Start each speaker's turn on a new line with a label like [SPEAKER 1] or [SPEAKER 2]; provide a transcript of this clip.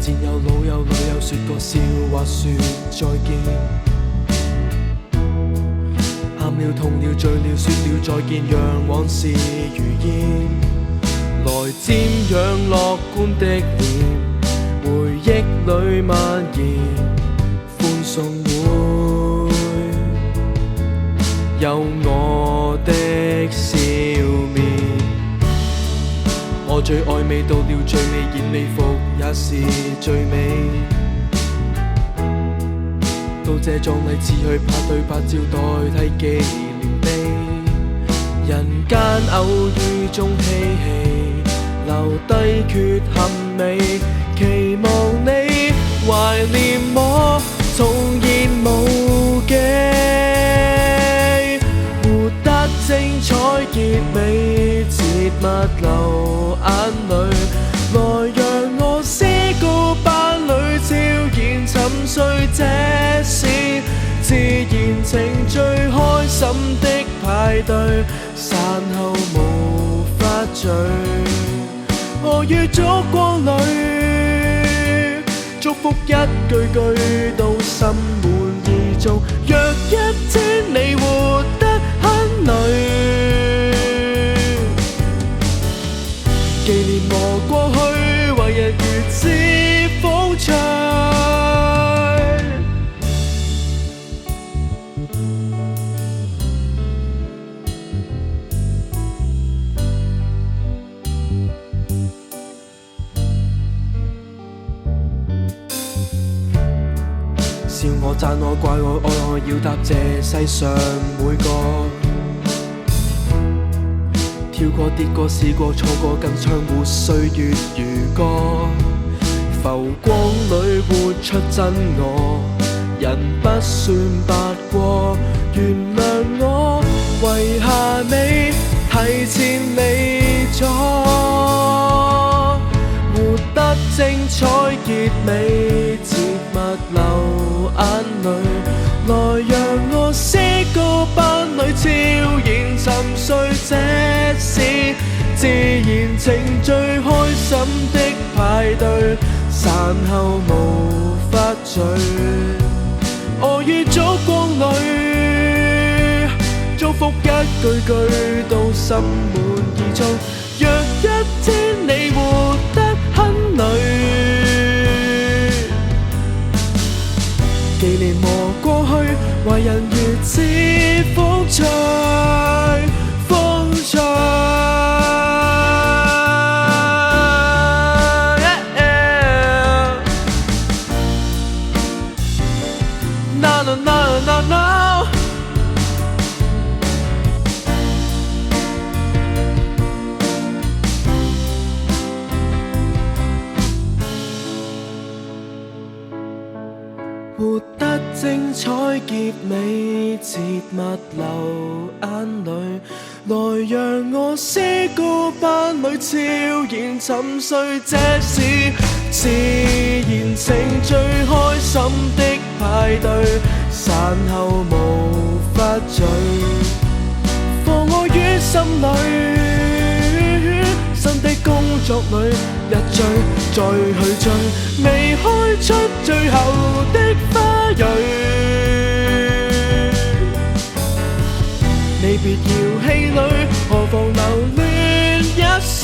[SPEAKER 1] 前有老友女友說過笑話說再見，喊了痛了醉了說了再見，讓往事如煙來瞻仰樂觀的臉，回憶裏蔓延歡送會有我的笑面。我最愛美到了最美，燕尾服也是最美。到這壯麗似去拍對拍照代替紀念碑，人間偶遇中嬉戲，留低缺陷美，期望你懷念我，重現無記，活得精彩結尾，切勿流眼淚，來讓我思故班裏悄然沉睡，這是自然情最開心的派對，散後無法聚，我於燭光裏祝福一句句到心滿意足，若一天你活得很累，紀念我過去為人如此風趣。笑我讚我怪我愛我，要答謝世上每個跳過跌過試過錯過，更唱活歲月如歌，浮光裏活出真我，人不算白過，原諒我遺下你提前離座，活得精彩結尾，切勿流眼淚，來讓我思故班裏悄然沉睡，這是自然情最開心的派對，散後無法聚，我於燭光裏祝福一句句到心滿意足，若一天你活得很累，紀念我過去為人如此風趣風趣。No no no no no， 活得精彩結尾，切勿流眼淚，來讓我思故班裏悄然沉睡，這是自然情最開心的派對，散後無法聚，放我於心裏，新的工作裏一追再去追，未開出最後的花蕊，你別要氣餒，何妨留戀一世。